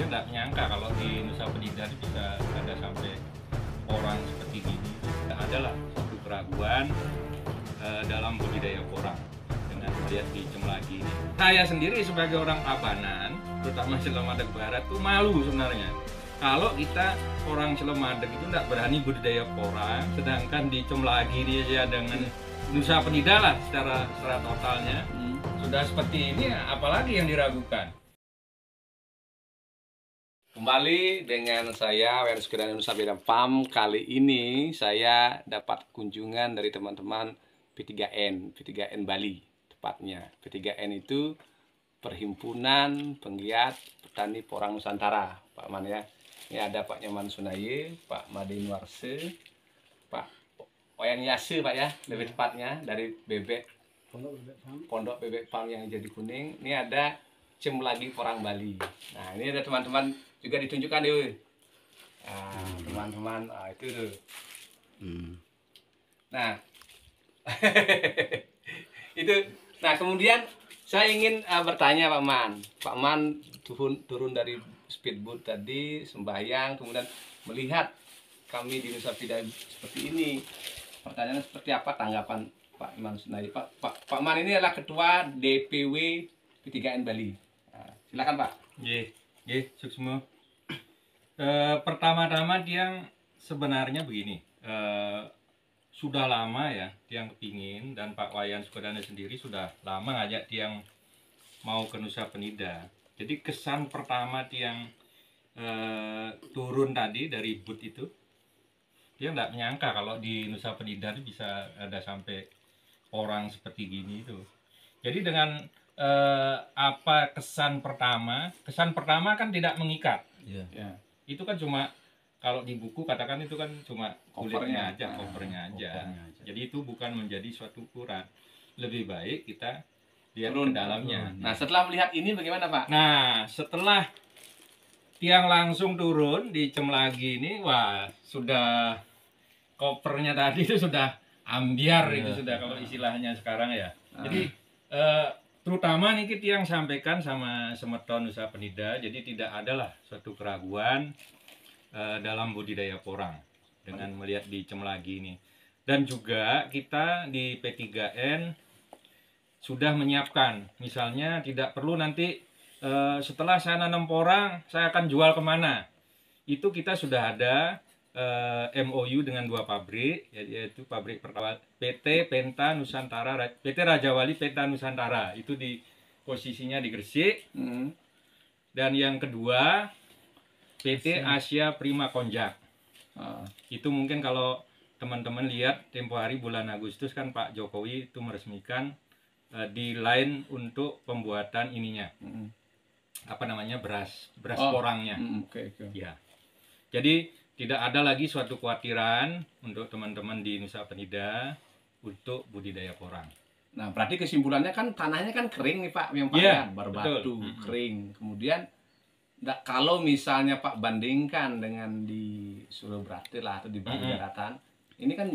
dia nggak menyangka kalau di Nusa Penida itu bisa ada sampai orang seperti ini. Ada lah satu keraguan dalam budidaya porang dengan melihat di Cemlagi ini. Saya sendiri sebagai orang Tabanan, terutama Cilemadeg Barat, tuh malu sebenarnya. Kalau kita orang Cilemadeg itu nggak berani budidaya porang, sedangkan di Cemlagi dia dengan Nusa Penida lah secara totalnya sudah seperti ini, apalagi yang diragukan. Kembali dengan saya Wayan Sukirana Nusa Penida Farm. Kali ini saya dapat kunjungan dari teman-teman P3N Bali tepatnya. P3N itu Perhimpunan Penggiat Petani Porang Nusantara, Pak Man ya. Ini ada Pak Nyoman Sunaye, Pak Madin Warse, Pak Wayan Yase Pak ya, lebih tepatnya dari Pondok Bebek Farm yang jadi kuning. Ini ada Cemlagi Porang Bali. Nah, ini ada teman-teman juga ditunjukkan deh. Nah, teman-teman, itu tuh. Nah, itu. Nah, kemudian saya ingin bertanya Pak Man. Pak Man turun dari speedboat tadi, sembahyang, kemudian melihat kami di Nusa Penida seperti ini. Pertanyaannya seperti apa tanggapan Pak Iman Sunaye? Pak Man ini adalah Ketua DPW P3N Bali. Nah, silakan Pak. Suksmo. Pertama-tama Tiang sebenarnya begini, sudah lama ya Tiang kepingin, dan Pak Wayan Sukirana sendiri sudah lama ngajak Tiang mau ke Nusa Penida. Jadi kesan pertama Tiang turun tadi dari boot itu, dia nggak menyangka kalau di Nusa Penida itu bisa ada sampai orang seperti gini itu. Jadi dengan apa kesan pertama? Kesan pertama kan tidak mengikat. Ya. Itu kan cuma kalau di buku katakan itu kan cuma kulitnya aja, covernya aja. Jadi itu bukan menjadi suatu ukuran. Lebih baik kita lihat ke dalamnya. Nah, setelah melihat ini bagaimana Pak? Nah, setelah Tiang langsung turun di Cemlagi ini, wah sudah covernya tadi itu sudah ambiar itu sudah kalau istilahnya sekarang ya. Jadi terutama nih Tiang sampaikan sama semeton Nusa Penida, jadi tidak adalah suatu keraguan dalam budidaya porang dengan melihat di Cemlagi ini. Dan juga kita di P3N sudah menyiapkan, misalnya tidak perlu nanti setelah saya nanam porang saya akan jual kemana. Itu kita sudah ada MOU dengan 2 pabrik, yaitu pabrik pertama PT Penta Nusantara, PT Rajawali Penta Nusantara, itu di posisinya di Gresik. Dan yang kedua PT Asia Prima Konjak. Itu mungkin kalau teman-teman lihat tempo hari bulan Agustus kan Pak Jokowi itu meresmikan di line untuk pembuatan ininya, apa namanya, beras porangnya. Ya. Jadi tidak ada lagi suatu kekhawatiran untuk teman-teman di Nusa Penida untuk budidaya porang. Nah, berarti kesimpulannya kan tanahnya kan kering nih Pak, yang Pak ya, berbatu, kering. Kemudian kalau misalnya Pak bandingkan dengan di Surabrate lah atau di Bali Daratan, ini kan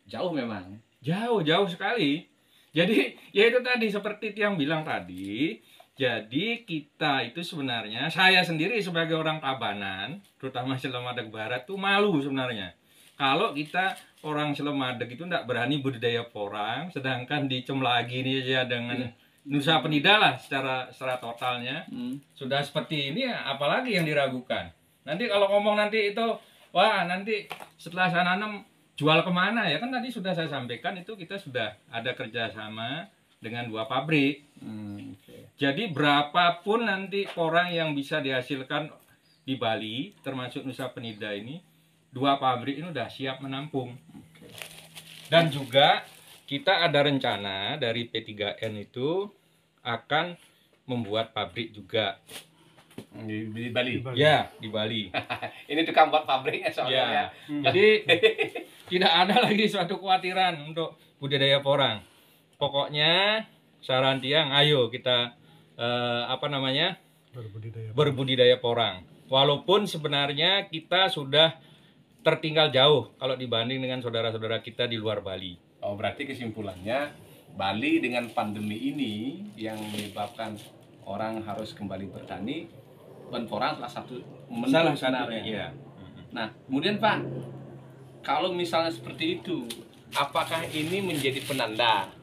jauh memang. Jauh sekali. Jadi ya itu tadi seperti yang bilang tadi. Jadi kita itu sebenarnya, saya sendiri sebagai orang Tabanan, terutama Cilemadeg Barat, tuh malu sebenarnya. Kalau kita orang Cilemadeg itu nggak berani budidaya porang, sedangkan di Cemlagi ini aja dengan Nusa Penida lah secara totalnya sudah seperti ini, apalagi yang diragukan. Nanti kalau ngomong nanti itu, wah nanti setelah saya nanam jual kemana ya, kan tadi sudah saya sampaikan itu kita sudah ada kerjasama dengan 2 pabrik. Jadi berapapun nanti porang yang bisa dihasilkan di Bali, termasuk Nusa Penida ini, 2 pabrik ini udah siap menampung. Dan juga kita ada rencana dari P3N itu akan membuat pabrik juga di Bali. Ya, di Bali. Ini tukang buat pabriknya soalnya. Jadi tidak ada lagi suatu kekhawatiran untuk budidaya porang. Pokoknya saran Tiang, ayo kita berbudidaya porang. Walaupun sebenarnya kita sudah tertinggal jauh kalau dibanding dengan saudara-saudara kita di luar Bali. Oh, berarti kesimpulannya Bali dengan pandemi ini yang menyebabkan orang harus kembali bertani, Porang salah satu menu Salah sebenarnya. satunya, iya. Nah, kemudian Pak, kalau misalnya seperti itu, apakah ini menjadi penanda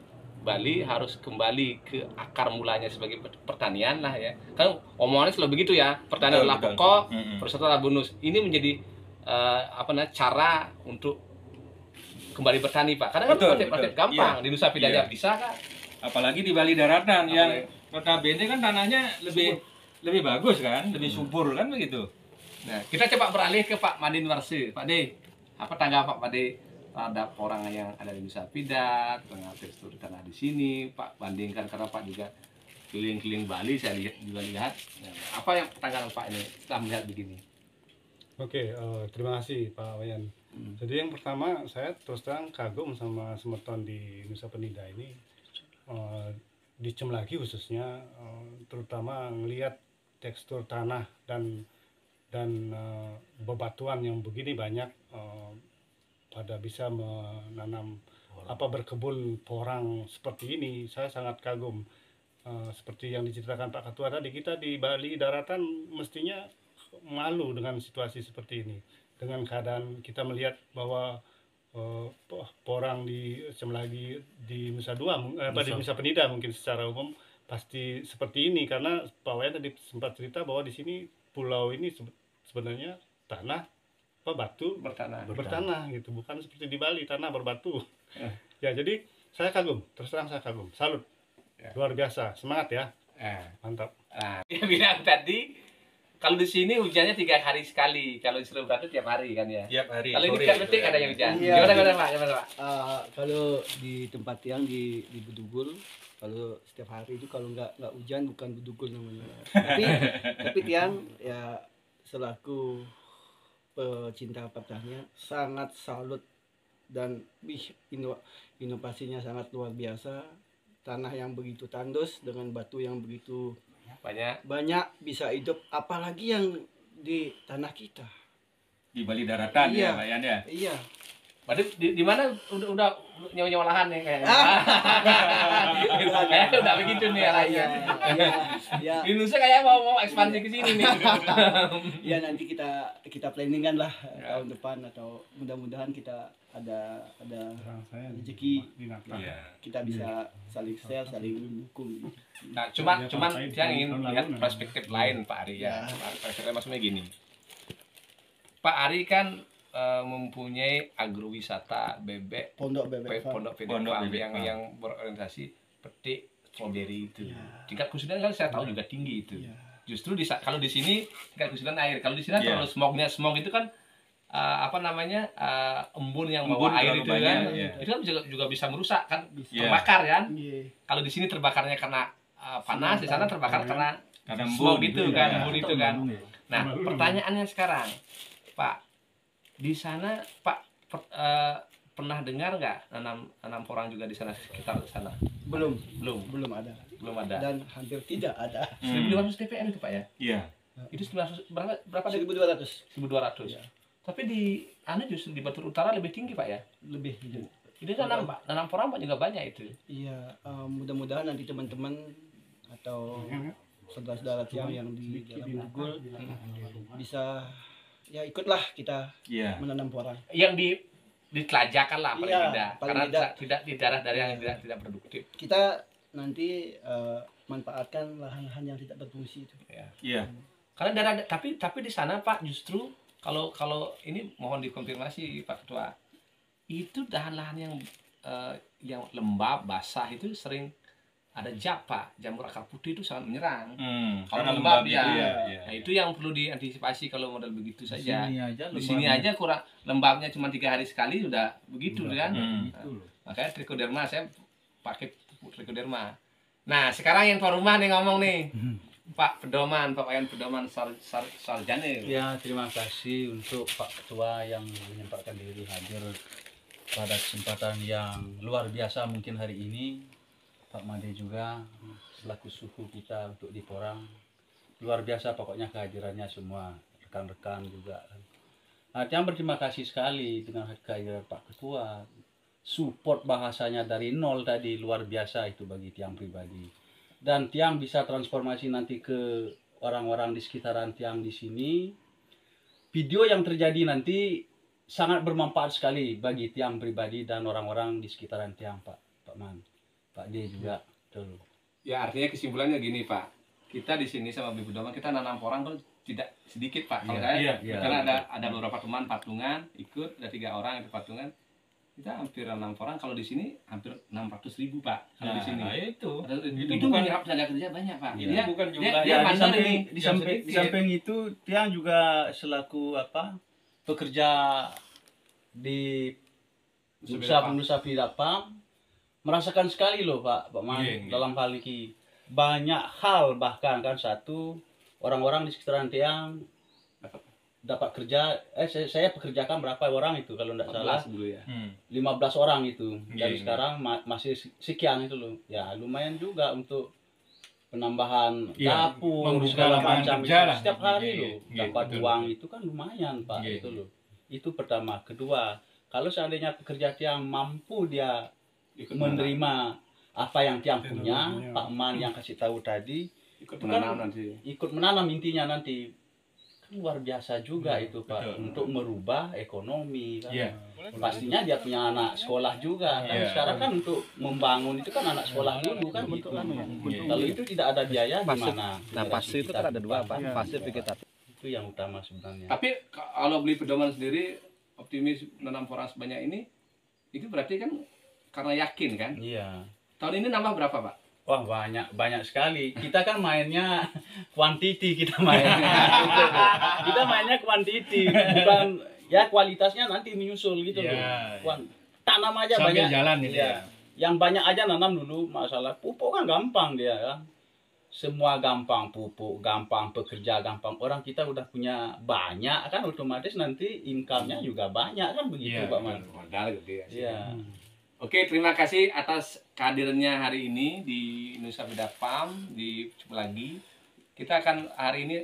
Bali harus kembali ke akar mulanya sebagai pertanian lah ya? Kan omongannya selalu begitu ya, pertanian Betul, adalah betul. pokok, Mm-mm. persatuan adalah bonus. Ini menjadi cara untuk kembali bertani Pak. Karena kan Betul, praktek-praktek betul. gampang Iya. di Nusa Penida Iya. bisa kan? Apalagi di Bali daratan yang Apalagi- notabene kan tanahnya lebih bagus kan, lebih subur kan begitu. Nah, kita coba beralih ke Pak Madin Warse. Pak De, apa tanggapan Pak De terhadap orang yang ada di Nusa Penida, tengah tekstur tanah di sini, Pak bandingkan karena Pak juga keliling-keliling Bali, saya lihat. Nah, apa yang tanggapan Pak ini setelah melihat begini? Oke, terima kasih Pak Wayan. Jadi yang pertama saya terus terang kagum sama semeton di Nusa Penida ini, di Cemlagi khususnya, terutama ngelihat tekstur tanah dan bebatuan yang begini banyak, pada bisa menanam berkebun porang seperti ini. Saya sangat kagum. Seperti yang diceritakan Pak Ketua tadi, kita di Bali daratan mestinya malu dengan situasi seperti ini, dengan keadaan kita melihat bahwa porang di Cemlagi, di Nusa Dua, di Nusa Penida mungkin secara umum pasti seperti ini, karena Pak Wayan tadi sempat cerita bahwa di sini pulau ini sebenarnya tanah batu bertanah gitu, bukan seperti di Bali tanah berbatu. Ya, jadi saya kagum, terus terang saya kagum, salut, luar biasa, semangat ya, mantap. Nah, dia bilang tadi kalau di sini hujannya 3 hari sekali, kalau di Surabaya itu tiap hari kan ya. Tiap hari. Kalau ini sore tiap gitu detik ya. ada yang hujan. Iya. Gimana Pak? Gimana Pak? Kalau di tempat yang di Bedugul, kalau setiap hari itu kalau nggak hujan bukan Bedugul namanya. Tapi tiang ya selaku pecinta pertanian sangat salut, dan inovasinya sangat luar biasa. Tanah yang begitu tandus dengan batu yang begitu banyak bisa hidup, apalagi yang di tanah kita. Di Bali daratan Iya. ya, Pak Yan ya. Iya. Berarti di mana udah nyawa lahan ya kayaknya. Kayaknya udah begitu nih arahnya. Ya, Di Indonesia kayak mau ekspansi ke sini nih. ya nanti kita planningkan lah tahun depan, atau mudah-mudahan kita ada rezeki, Iya. kita bisa saling share, saling mendukung. Nah, cuman saya ingin lihat perspektif lain Pak Ari ya. Perspektif maksudnya gini. Pak Ari kan mempunyai agrowisata bebek, Pondok bebek farm. pondok bebek Pondok farm bebek farm. yang berorientasi petik stroberi itu. Tingkat kesulitan kan saya tahu juga tinggi itu. Justru kalau di sini tingkat kesulitan air. Kalau di sini terlalu smog itu kan embun yang bawa air itu terlalu kan, banyak, itu kan juga bisa merusak kan, Iya. terbakar kan. Iya. Kalau di sini terbakarnya karena panas, di sana terbakar karena Karena smog embun, itu iya. kan, embun itu kan. Nah, pertanyaannya sekarang, Pak, di sana Pak pernah dengar nggak nanam porang juga di sana, sekitar sana? Belum Belum ada, ada. dan hampir tidak ada. 1.500 TPN itu Pak ya? Iya. Itu 900 berapa deh? 1.200 1.200. Tapi di justru di Batur Utara lebih tinggi Pak ya? lebih. Itu nanam porang Pak juga banyak itu. Iya, mudah-mudahan nanti teman-teman atau saudara-saudara tiang yang di dalam Bedugul bisa ya ikutlah kita Iya. menanam porang. Yang ditelajakan lah paling Iya, tidak, paling karena tidak di daerah yang tidak produktif. Kita nanti manfaatkan lahan-lahan yang tidak berfungsi itu. Iya. Karena daerah tapi di sana Pak justru kalau ini mohon dikonfirmasi Pak Ketua, itu lahan-lahan yang lembab basah itu sering ada Pak, jamur akar putih itu sangat menyerang. Kalau Karena lembab lembab ya, itu, iya. nah, itu yang perlu diantisipasi kalau model begitu saja. Di sini lembabnya. aja kurang lembabnya cuma 3 hari sekali udah begitu kan. Gitu loh. Makanya trichoderma saya pakai trichoderma. Nah sekarang yang tuan rumah nih ngomong nih, Pak Wayan Pedoman Sarjane. Ya, terima kasih untuk Pak Ketua yang menyempatkan diri hadir pada kesempatan yang luar biasa mungkin hari ini. Pak Made juga selaku suhu kita untuk di Porang. Luar biasa pokoknya kehadirannya semua, rekan-rekan juga. Nah, yang berterima kasih sekali dengan kehadiran Pak Ketua. Support bahasanya dari nol tadi luar biasa itu bagi tiang pribadi. Dan tiang bisa transformasi nanti ke orang-orang di sekitaran tiang di sini, video yang terjadi nanti sangat bermanfaat sekali bagi tiang pribadi dan orang-orang di sekitaran tiang, Pak Man, Pak D juga. Betul. Ya artinya kesimpulannya gini Pak, kita di sini sama Bibu Doma kita nanam porang kan tidak sedikit Pak. Kalau saya karena ada beberapa teman patungan ikut, ada 3 orang itu patungan, kita hampir nanam porang. Kalau di sini hampir 600.000 Pak. Kalau di sini itu menyerap tenaga kerja banyak Pak. Ini bukan jumlah Ya, yang di samping itu tiang juga selaku pekerja di usaha pengusaha Pidapam merasakan sekali loh Pak Man, dalam hal ini banyak hal, bahkan kan satu orang-orang di sekitaran tiang dapat kerja, saya pekerjakan berapa orang itu kalau tidak salah dulu ya. 15 orang itu, dan sekarang masih sekian itu loh, ya lumayan juga untuk penambahan dapur segala macam setiap hari loh, dapat uang itu kan lumayan Pak. Itu loh, itu pertama. Kedua, kalau seandainya pekerja tiang mampu dia menerima apa yang tiang punya, Pak Man yang kasih tahu tadi, ikut menanam nanti. Ikut menanam intinya nanti, kan luar biasa juga itu Pak, untuk merubah ekonomi kan. Pastinya dia punya anak sekolah juga kan. Sekarang kan untuk membangun itu kan anak sekolah dulu kan gitu. Kalau itu tidak ada biaya gimana? Nah, pasir itu kan ada 2 Pak, pasir vegetatif. Itu yang utama sebenarnya. Tapi kalau beli pedoman sendiri optimis menanam porang sebanyak ini, itu berarti kan karena yakin kan? Iya. Tahun ini nambah berapa Pak? Wah banyak sekali. Kita kan mainnya quantity, kita mainnya quantity, bukan ya kualitasnya nanti menyusul gitu loh. Tanam aja sambil banyak. Jalan gitu ya. Yang banyak aja nanam dulu. Masalah pupuk kan gampang dia kan. Semua gampang, pupuk gampang, pekerja gampang. Orang kita udah punya banyak kan, otomatis nanti income-nya juga banyak kan begitu Pak Man. Modal gede. Iya. Oke, terima kasih atas kehadirannya hari ini di Indonesia Pidapam di Cimelagi. Kita akan hari ini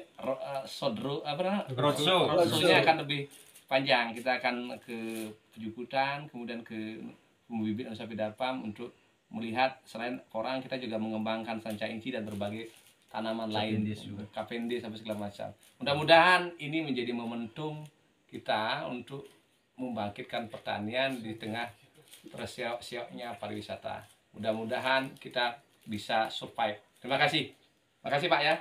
roadshow-nya akan lebih panjang. Kita akan ke Pujuputan, kemudian ke Bibit Indonesia Pidapam untuk melihat selain porang kita juga mengembangkan sanca inci dan berbagai tanaman lain, Cavendish sampai segala macam. Mudah-mudahan ini menjadi momentum kita untuk membangkitkan pertanian di tengah tersiok-sioknya pariwisata. Mudah-mudahan kita bisa survive. Terima kasih. Terima kasih Pak ya.